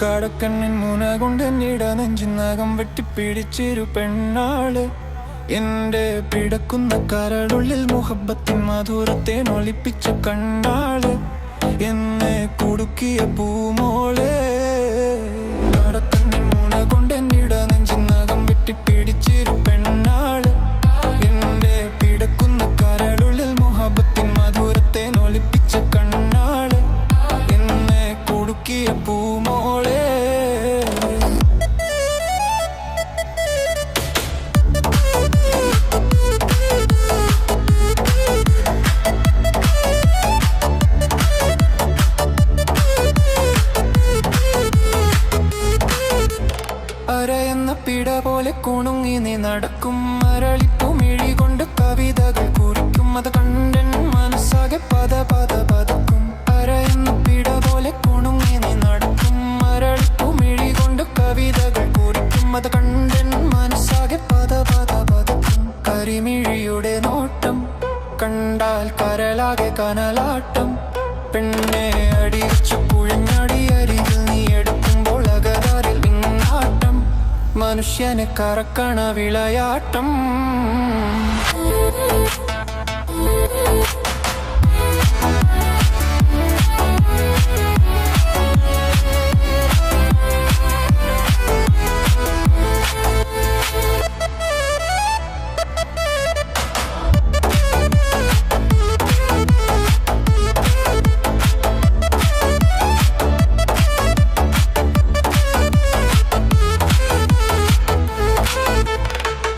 കടക്കണ്ണിൻ മുന കൊണ്ട് എന്നിട നെഞ്ചിനകം വെട്ടിപ്പിടിച്ചിരു പെണ്ണാള്. എന്റെ പിടക്കുന്ന കരളുള്ളിൽ മുഹബത്തിൻ മധുരത്തെ നൊളിപ്പിച്ച കണ്ണാള്. എന്നെ കുടുക്കിയ പൂമോളെ. കടക്കണ്ണിൻ മുന കൊണ്ട് എന്നിട നെഞ്ചിനകം വെട്ടിപ്പിടിച്ചിരു പെണ്ണാള്. എന്റെ പിടക്കുന്ന കരളുള്ളിൽ മുഹബത്തിൻ മധുരത്തെ നൊളിപ്പിച്ച കണ്ണാള്. എന്നെ കുടുക്കിയ പൂമോളെ. അരയെന്ന പിട പോലെ കുണുങ്ങി നീ നടക്കും. അരളിപ്പുമിഴി കൊണ്ട് കവിതകൾ കുറിക്കും. അത് കണ്ടൻ മനസ്സാകെ പത പത പതക്കും. അരയെന്ന പിട പോലെ കുണുങ്ങി നീ നടക്കും. അരളിപ്പുമിഴി കൊണ്ട് കവിതകൾ കുറിക്കും. അത് കണ്ടൻ മനസ്സാകെ പത പത പതക്കും. കരിമിഴിയുടെ നോട്ടം കണ്ടാൽ കരലാകെ കനലാട്ടം. പെണ്ണെ അടിച്ചു കുഴഞ്ഞടി അരികിൽ നീ എടുക്കുമ്പോൾ അകതാരിൽ നിന്നാട്ടം. മനുഷ്യനെ കറക്കണ വിളയാട്ടം.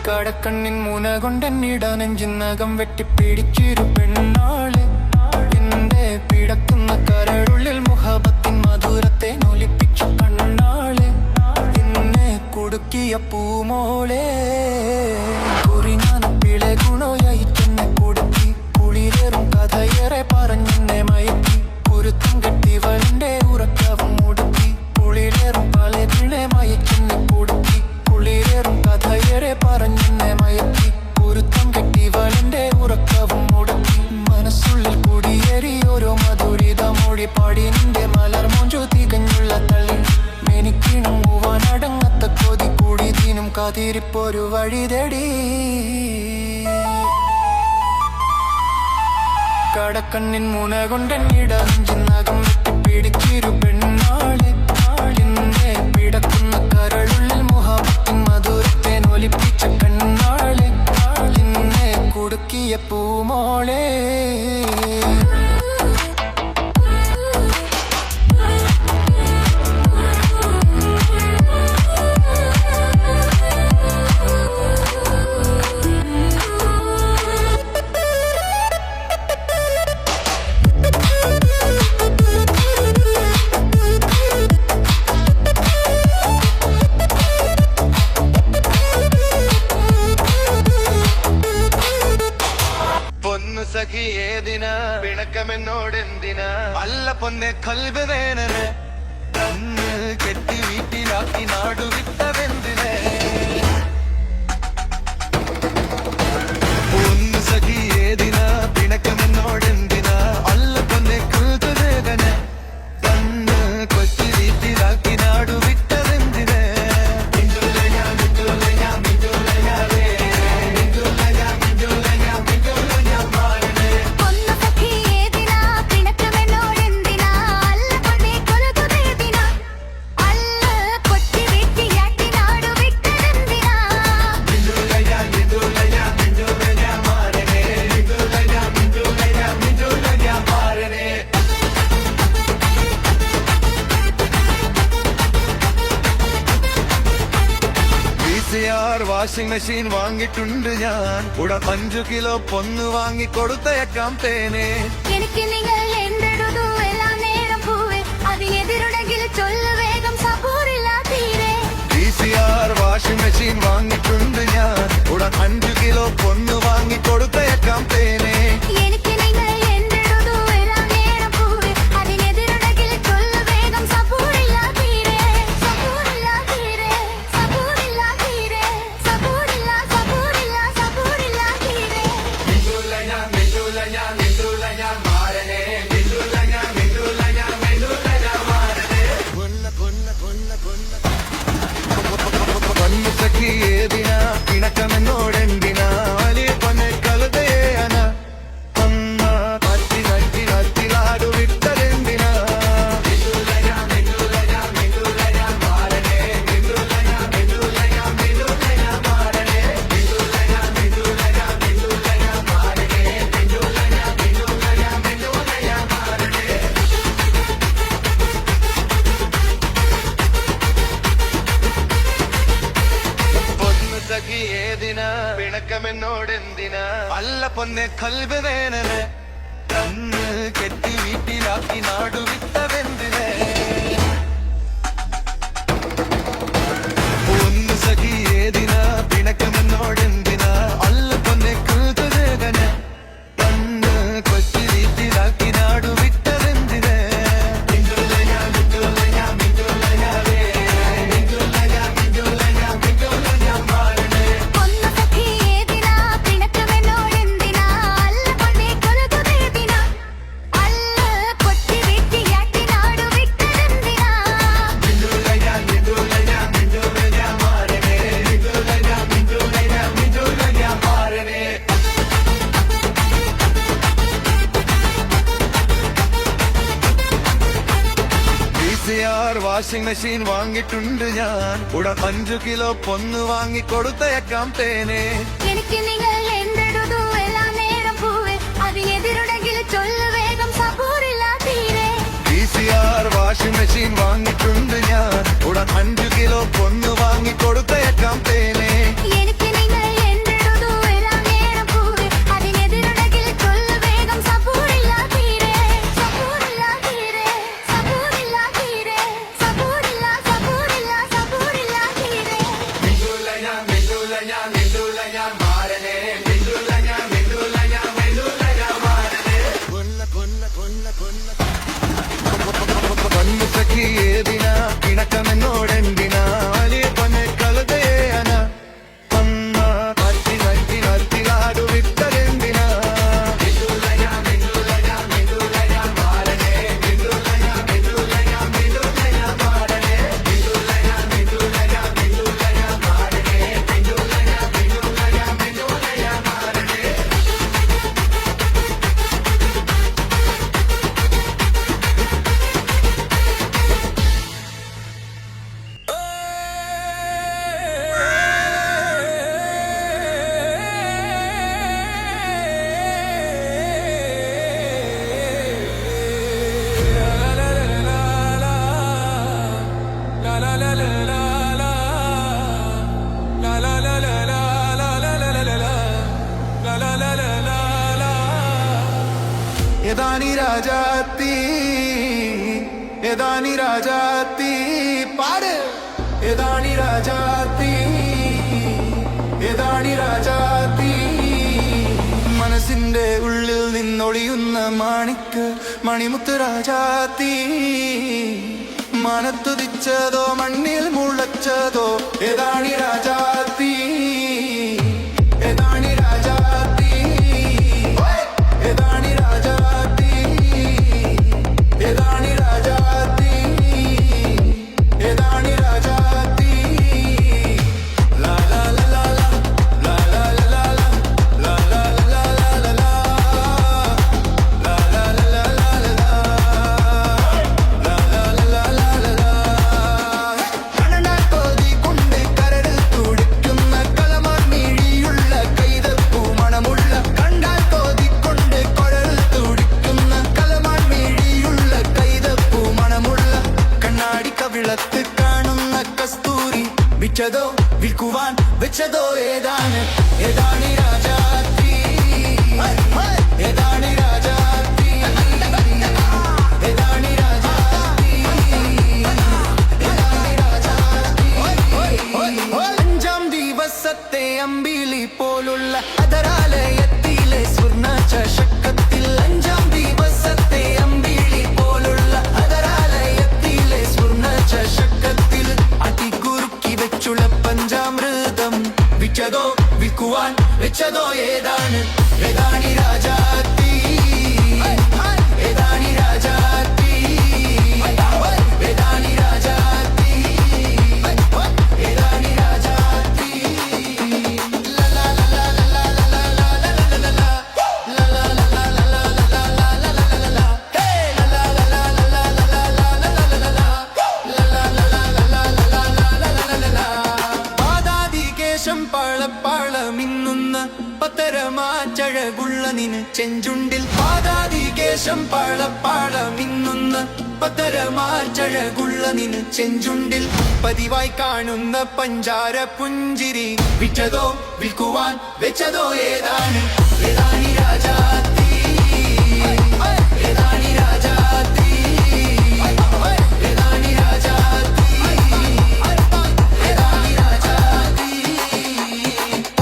കടക്കണ്ണിൻ മുന കൊണ്ടെന്നിട നെഞ്ചിനകം വെട്ടിപ്പിടിച്ചിരു പെണ്ണാള്. എന്റെ പിടക്കുന്ന കരളുള്ളിൽ മുഹബത്തിൻ മധുരത്തെ നൊലിപ്പിച്ച കണ്ണാള്. എന്നെ കുടുക്കിയ പൂമോളെ. കുറിഞ്ഞാൻ പിളെ ഗുണയയിട്ടെന്നെ കൊടുക്കി. കുളിരേറും കഥയേറെ പറഞ്ഞെന്നെ മയക്കി. കുരുത്തം കെട്ടിവളിന്റെ ഉറക്കവും മുടുക്കി. കുളിരേറും പല പിളെ മയച്ചെന്നെ കൊടുക്കി. കുളിരേറും കഥയേറെ പറഞ്ഞെന്നെ മയക്കി. കുരുത്തം കെട്ടിവളിന്റെ ഉറക്കവും മുടക്കി. മനസ്സുള്ളിൽ കുടിയേറി ഓരോ മധുരിത മൊഴി പാടി. നിന്റെ മലർ മോഞ്ചു തികഞ്ഞുള്ള തള്ളി. മെനിക്കിനും മൂവാനടങ്ങാത്ത കൊതി കൂടി. ദിനും കാത്തിരിപ്പൊരു വഴി തേടി. കടക്കണ്ണിൻ മുന കൊണ്ടെന്നിട നെഞ്ചിനകം വെട്ടിപ്പിടിച്ചിരു പെണ്ണാളെ. എന്നെ പിടക്കുന്ന കരളുള്ളിൽ മുഹബത്തിൻ മധുരത്തെ നൊലിപ്പിച്ച കണ്ണാളെ. എന്നെ കുടുക്കിയ പൂമോളെ. സഖി ഏതിനാ പിണക്കമെന്നോടെന്തിനാ? അല്ല പൊന്നെ കൽബ് വേനനെ കണ്ണ് കെട്ടി വീട്ടിലാക്കി നാടുവിട്ടവെന്തിനെ? പൊന്നു സഖി ഏതിനാ പിണക്കമെന്നോടെന്തിനാ? അല്ല പൊന്നെ കൽബ് വേദന കണ്ണ് കൊച്ചി വീട്ടിലാക്കി നാടുവിട്ടവെന്തിനെ? വാഷിംഗ് മെഷീൻ വാങ്ങിയിട്ടുണ്ട് ഞാൻ. ഉടൻ 5 കിലോ പൊന്ന് വാങ്ങി കൊടുത്തയക്കാം തേനെ. എനിക്ക് നിങ്ങൾ എന്തെടുത്തു എല്ലാം നേരം പൂവേ. അതിനെതിരുണ്ടെങ്കിൽ ചൊല്ലു വേഗം സബൂറില്ല തീരെ. വാഷിംഗ് മെഷീൻ വാങ്ങിയിട്ടുണ്ട് ഞാൻ. ഉടൻ 5 കിലോ പൊന്ന് വാങ്ങി കൊടുത്തയക്കാം തേനെ. എനിക്ക് നിങ്ങൾ എന്തെടുത്തു എല്ലാം നേരം പൂവേ. അതിനെതിരുണ്ടെങ്കിൽ ചൊല്ലു വേഗം സബൂറില്ല തീരെ. സബൂറില്ല തീരെ. സബൂറില്ല തീരെ. സബൂറില്ല സബൂറില്ല സബൂറില്ല തീരെ. പൊന്ന പൊന്ന പൊന്ന എന്തിനാ പിണക്കമെന്നോടെന്തിനാ അല്ല പൊന്നെ കൽബ് വേനനെ കണ്ണ് കെട്ടി വീട്ടിലാക്കി നാടുവിട്ടതെന്തിനെ ഒന്ന് സഖി ഏതിനാ പിണക്കമെന്നോടെന്തിനാ അല്ല പൊന്നെ കൽബ് വേദന കണ്ണ് കെട്ടി വീട്ടിലാക്കി നാടുവിട്ടതെന്തിനെ ഒന്ന് സഖി ഏതിനാ പിണക്കമെന്നോടെന്തിനാ അല്ല പൊന്നെ കൊലതുവേദിനാ അല്ല പൊട്ടി വെട്ടിയാട്ടി നാടു വിട്ടതെന്തിനാ VCR വാഷിംഗ് മെഷീൻ വാങ്ങിയിട്ടുണ്ട് ഞാൻ ഉടൻ 5 കിലോ പൊന്ന് വാങ്ങി കൊടുത്തയക്കാം തേനെ എനിക്ക് നിങ്ങൾ എന്തെടുതു എല്ലാ നേരം പൂവേ അതിനെതിരുടെങ്കിൽ ചൊല്ലു വേഗം സബൂറില്ല തീരെ VCR വാഷിംഗ് മെഷീൻ വാങ്ങിയിട്ടുണ്ട് ഞാൻ ഉടൻ 5 കിലോ പൊന്ന് വാങ്ങി കൊടുത്തയക്കാം തേനെ എനിക്ക് നിങ്ങൾ എന്തെടുതു എല്ലാ നേരം പൂവേ അതിനെതിരുടെങ്കിൽ ചൊല്ലു വേഗം സബൂറില്ല തീരെ സബൂറില്ല തീരെ സബൂറില്ല തീരെ സബൂറില്ല സബൂറില്ല സബൂറില്ല തീരെ പൊന്നു സഖി ഏതിനാ പിണക്കമെന്നോടെന്തിനാ വലിയ പൊന്നെ കലതയേന അമ്മ നറ്റി നറ്റി നറ്റി നാടുവിട്ടതെന്തിനാ യദാനി രാജാത്തി യദാനി രാജാത്തി പാട് യദാനി രാജാത്തി യദാനി രാജാത്തി മനസ്സിന്റെ ഉള്ളിൽ നിന്നൊളിയുന്ന മാണിക്ക് മണിമുത്ത് രാജാത്തി മനത്തുതിച്ചതോ മണ്ണിൽ മുളച്ചതോ യദാനി രാജാത്തി യദാനി രാജാത്തി യദാനി രാജാത്തി യദാനി രാജാത്തി യദാനി രാജാത്തി ലാ ലാ ലാ ലാ ലാ ലാ ലാ ലാ ലാ ലാ ലാ ലാ ലാ ലാ ലാ ലാ ലാ ലാ കണ്ണാ കോതി കൊണ്ട് കരട് തുടിക്കുന്ന കളമാർ മിഴിയുള്ള കൈതപ്പൂ മണമുള്ള കണ്ടാൽ കോതി കൊണ്ട് കൊഴൽ തുടിക്കുന്ന കളമാർ മിഴിയുള്ള കൈതപ്പൂ മണമുള്ള കണ്ണാടി കവിളത്ത് കാണുന്ന കസ്തൂരി വിറ്റതോ വിൽക്കുവാൻ വെച്ചതോ ഏതാണ് ഏതാണ് രാജാത്തി ഏതാണ് രാജാത്തി ഏതാണ് രാജാത്തി ഏതാണ് രാജാത്തി അഞ്ചാം ദിവസത്തെ അമ്പിളി പോലുള്ള അതരാലയത്തിലെ സ്വർണ്ണ ചഷക്കത്തിൽ അഞ്ചാം ദിവസത്തെ അമ്പിളി പോലുള്ള അതരാലയത്തിലെ സ്വർണ്ണ ചഷക്കത്തിൽ അടികുറുക്കി വെച്ചുള്ള പഞ്ചാമൃതം വിറ്റതോ വിൽക്കുവാൻ വെച്ചതോ ഏതാണ് ഏതാണി രാജാത്തി ഏതാണി രാജാത്തി ഏതാണി രാജാത്തി ഏതാണി രാജാത്തി ലാ ലാ ലാ ലാ ലാ ലാ ലാ ലാ ലാ ലാ പാദാതികേശം പാളപ്പാളമിന്നുന്ന പത്തരമാച്ചഴകുള്ള നിന് ചെഞ്ചുണ്ടിൽ പാദാതികേശം നിമിഷം പാള മിന്നുന്ന പതരമാറ്റഴകുള്ള നിന് ചെഞ്ചുണ്ടിൽ പതിവായി കാണുന്ന പഞ്ചാര പുഞ്ചിരി വിറ്റതോ വിൽക്കുവാൻ വെച്ചതോ ഏതാണ് ഏതാണി രാജാത്തി ഏതാണി രാജാത്തി ഏതാണി രാജാത്തി ഏതാണി രാജാത്തി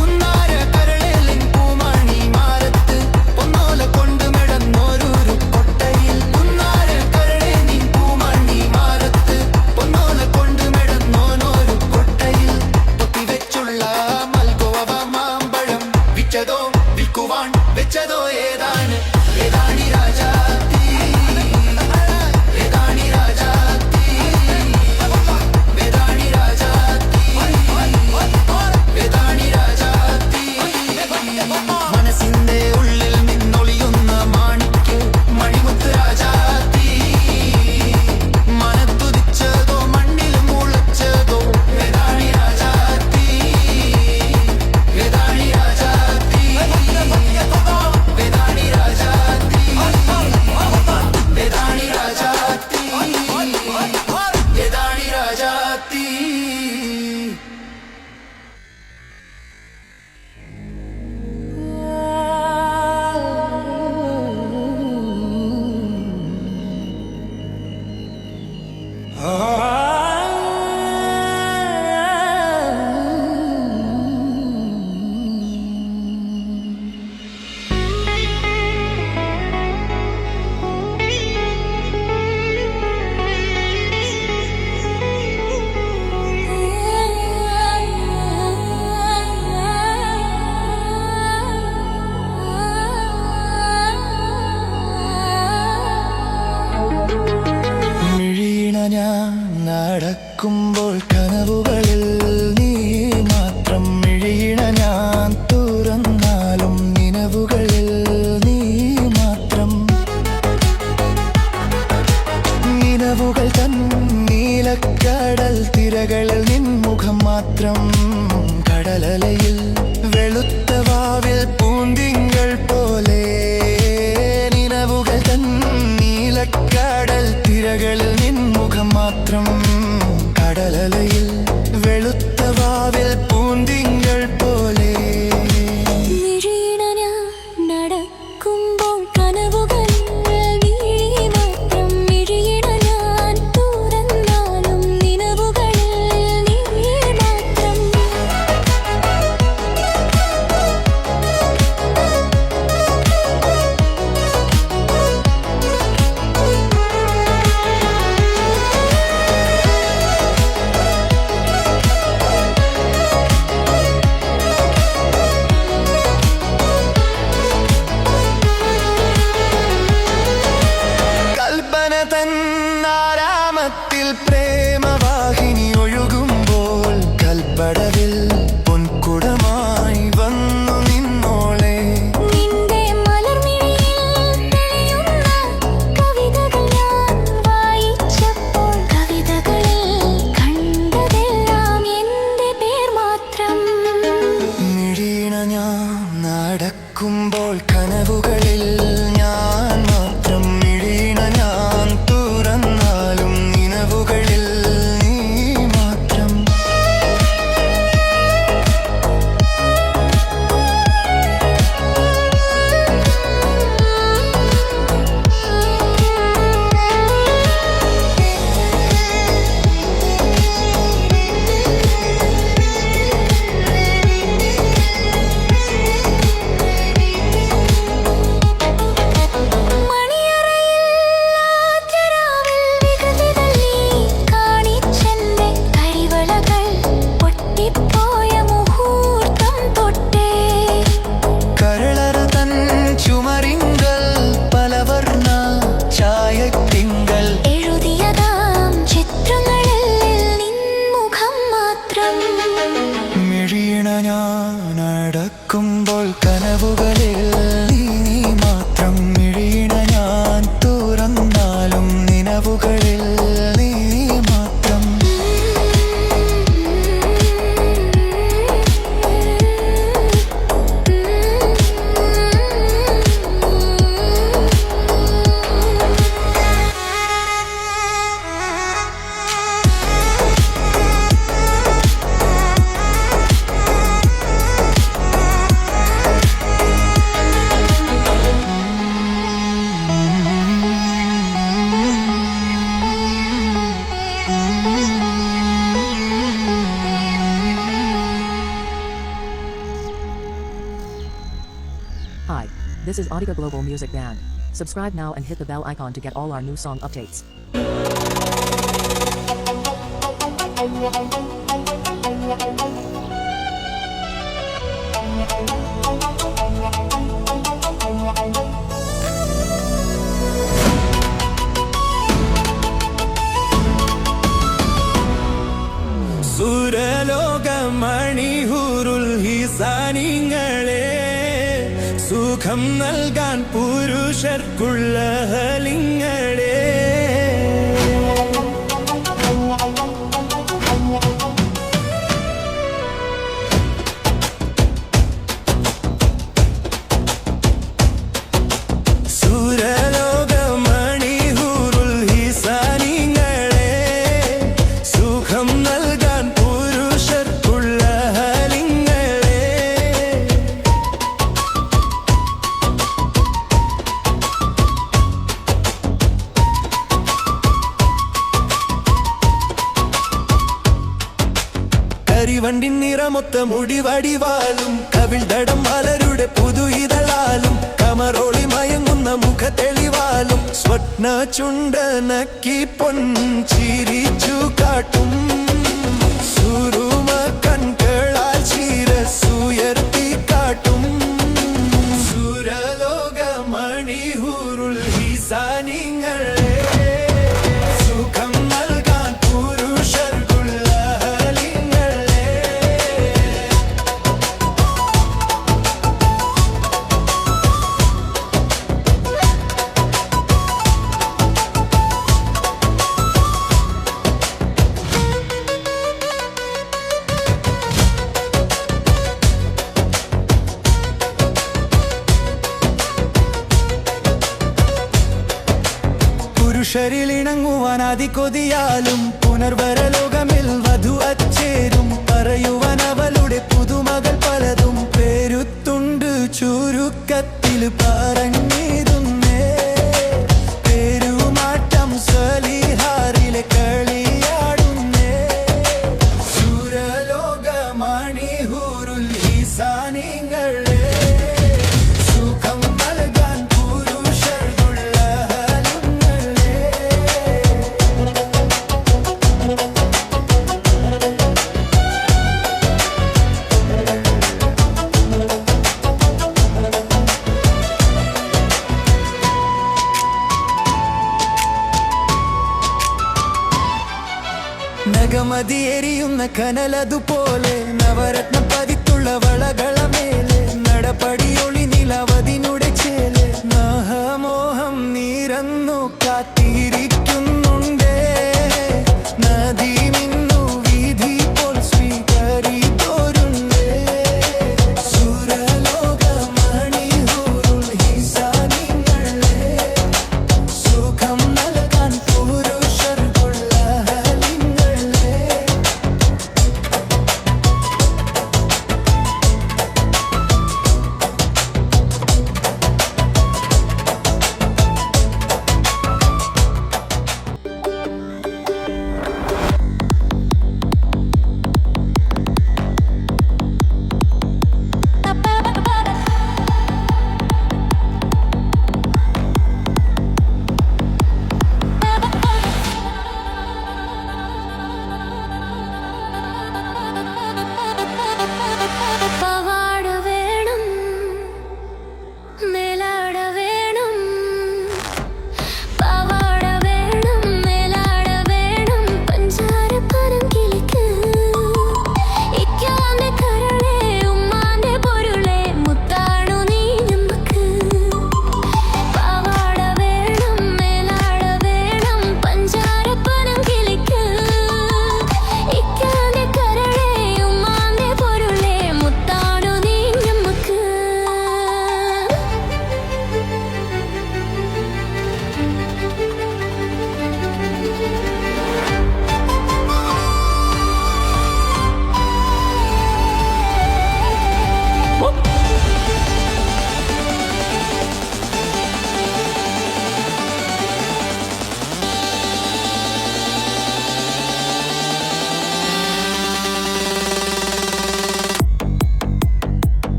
ഉന്നാര കരളിലിൻ പൂമണി മാരത്ത് പൊന്നോല കൊണ്ട് മെടന്നോരൂരു കൊട്ടയിൽ ഉന്നാര കരളിലിൻ പൂമണി മാരത്ത് പൊന്നോല കൊണ്ട് മെടന്നോനോരു കൊട്ടയിൽ പൊത്തിവെച്ചുള്ള മൽഗോവ മാമ്പഴം വിറ്റതോ വിൽക്കുവാൻ വെച്ചതോ ഏതാണ് ഏതാണി രാജാത്തി ഏതാണി രാജാത്തി ഏതാണി രാജാത്തി ഏതാണി രാജാത്തി മനസ്സിന്റെ ഉള്ളിൽ നിന്നൊളിയുന്ന മാണിക്ക് മണിമുത്ത് രാജാത്തി മനത്തുതിച്ചതോ മണ്ണിൽ മുളച്ചതോ ഏതാണി രാജാത്തി ഏതാണി രാജാത്തി ഏതാണി രാജാത്തി ഏതാണി രാജാത്തി ഏതാണി രാജാത്തി മിഴിയിണ ഞാൻ നടക്കുമ്പോൾ കനവുകളിൽ നീ മാത്രം മിഴിയിണ ഞാൻ തുറന്നാലും നിലവുകളിൽ നീ മാത്രം നിലവുകൾ തൻ നീലക്കടൽ തിരകളിൽ നിൻമുഖം മാത്രം കടലലയിൽ വെളുത്ത വാവിൽ പൂന്തിങ്കൾ പോലെ നിലവുകൾ തൻ നീലക്കടൽ തിരകളിൽ നിൻമുഖം മാത്രം കടലലയിൽ വെളുത്ത വാവിൽ പൂന്തിങ്കൾ പോലെ മിഴിയിണ നടക്കുമ്പോൾ കനവുകളിൽ നീ മാത്രം മിഴിയിണ ഞാൻ തുറന്നാലും നിലവുകളിൽ നീ മാത്രം കൽപ്പന തന്നാരാമത്തിൽ പ്രേമവാഹിനി ഒഴുകുമ്പോൾ കൽപ്പടവിൽ പൊൻകുടമായി വന്നു നിന്നോളെ നിന്റെ മലർമിഴിയിൽ തെളിയുന്ന കവിതകൾ ഞാൻ വായിച്ചപ്പോൾ കവിതകളിൽ കണ്ടതെല്ലാം എന്റെ പേർ മാത്രം മിഴിയിണ ഞാൻ നടക്കുമ്പോൾ കനവുകളിൽ ഞാൻ മാത്രം മിഴിയിണ ഞാൻ തുറന്നാലും നിലവുകളിൽ നീ മാത്രം നടക്കുമ്പോൾ കനവുകളിൽ നീ മാത്രം മിഴിയിണ ഞാൻ തുറന്നാലും നിലവുകളിൽ നീ മാത്രം Hi, this is Audica Global Music Band. Subscribe now and hit the bell icon to get all our new song updates. സുരലോകമണിഹൂറുൽ ഹിസാനിങ്ങളെ സുഖം നൽകാൻ പുരുഷർക്കുള്ള ഹലിങ്ങളെ സുരലോകമണിഹൂറുൽ ഹിസാനിങ്ങളെ സുഖം നൽകാൻ പുരുഷർക്കുള്ള ഹലിങ്ങളെ കരിവണ്ടിൻ നിറമൊത്ത മുടിവടിവാലും കവിൾതടം മലരുടെ പുതു ഇതളാലും കമറോളി മയങ്ങുന്ന മുഖ തെളിവാലും സ്വപ്ന ചുണ്ടനക്കി പൊൻചിരിച്ചു കാട്ടും സുരുമ കൺകളാൽ ശിരസുയർത്തി കാട്ടും സുരലോകമണിഹൂറുൽ ഹിസാനിങ്ങളെ സുഖം നൽകാൻ പുരുഷർക്കുള്ള ഹലിങ്ങളെ പുരുഷരിൽ ഇണങ്ങുവാൻ അതികൊതിയാലും പുനർവരലോകമിൽ വധു അച്ചേരും പറയുവാൻ അവളുടെ പുതുമകൾ പലതും പേരുത്തുണ്ട് ചുരുക്കത്തിൽ പറഞ്ഞിരുന്നേ പേരുമാറ്റം സലിഹാറിലെ കളിയാടുന്നേ സുരലോകമണിഹൂറുൽ ഹിസാനിങ്ങളെ സുഖം നൽകാൻ പുരുഷർക്കുള്ള ഹലിങ്ങളെ നഗമതി എരിയുന്ന കനലതുപോലെ നവരത്ന പതിത്തുള്ള വളകളമേലെ നടപടിയൊളി നിലവതിനുടെ ചേലെ നാഹമോഹം നീരന്നു കാത്തിരിക്കുന്നുണ്ടേ നദി മിന്നു വീതി പോൽ സ്വീകരിത്തോരുണ്ടേ സുരലോകമണിഹൂറുൽ ഹിസാനിങ്ങളെ സുഖം നൽകാൻ പുരുഷർക്കുള്ള ഹലിങ്ങളെ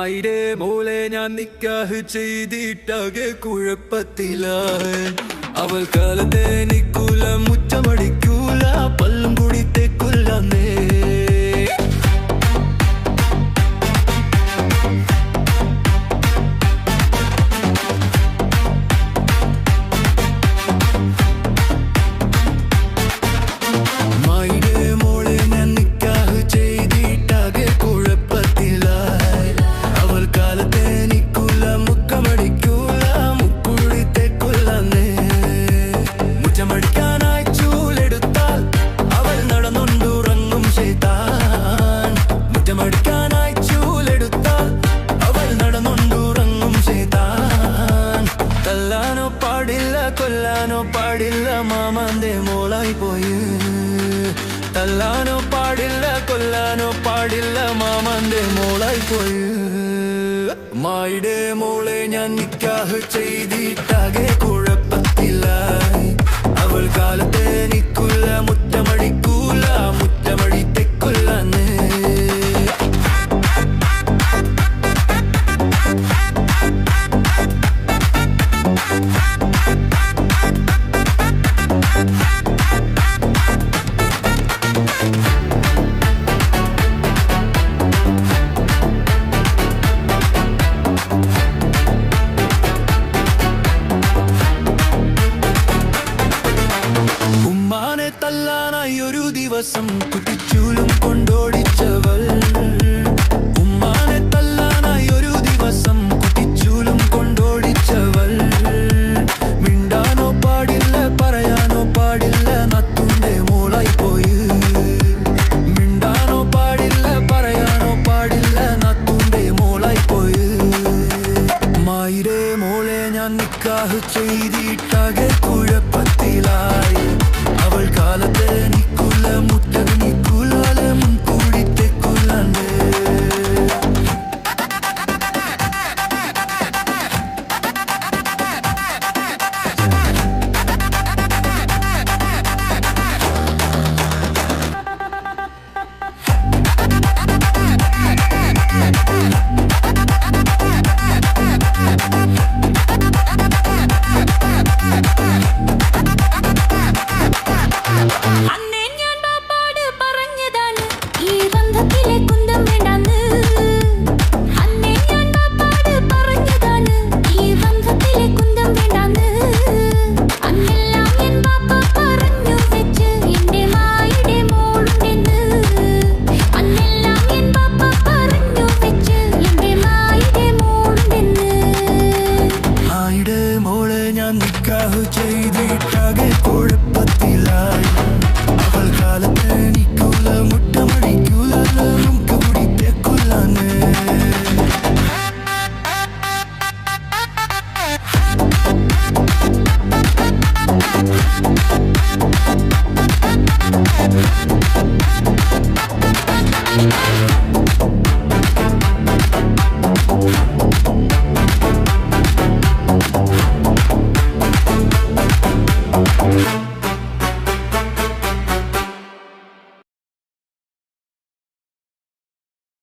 മായിടെ മോളെ ഞാൻ നിക്കാഹ് ചെയ്തിട്ടാകെ കുഴപ്പത്തിലായി അവൾ കാലത്തെ നിക്കൂല മുറ്റമടിക്കൂല പല്ലും കൂടി തെക്കുല്ലാന്നേ കൊല്ലാനോ പാടില്ല മാമാന്റെ മോളായി പോയി തല്ലാനോ പാടില്ല കൊല്ലാനോ പാടില്ല മാമാന്റെ മോളായി പോയി മായിടെ മോളെ ഞാൻ നിക്കാഹ് ചെയ്തിട്ടാകെ കുഴപ്പത്തിലായി അവൾ കാലത്തെ നിക്കൂല മുറ്റമടിക്കൂല മുറ്റമടി തെക്കുല്ലാന്നേ ഉമ്മാനെ തല്ലാനായി ഒരു ദിവസം കുട്ടിച്ചൂലും കൊണ്ടോടിച്ചവൾ ഉമ്മാനെ തല്ലാനായി ഒരു ദിവസം കുട്ടിച്ചൂലും കൊണ്ടോടിച്ചവൾ മിണ്ടാനോ പാടില്ല പറയാനോ പാടില്ല നത്തുന്റെ മോളായി പോയി മിണ്ടാനോ പാടില്ല പറയാനോ പാടില്ല നത്തുന്റെ മോളായി പോയി മായിരെ മോളെ ഞാൻ നിക്കാഹ് ചെയ്തിട്ടാകെ കുഴപ്പത്തിലായി അവൾ കാലത്തെ നിക്കൂല മുറ്റം നിക്കൂലാല മുൻകൂടി തെക്കുല്ലാണ്ടേ നിക്കാഹ് ചെയ്തിട്ടാകെ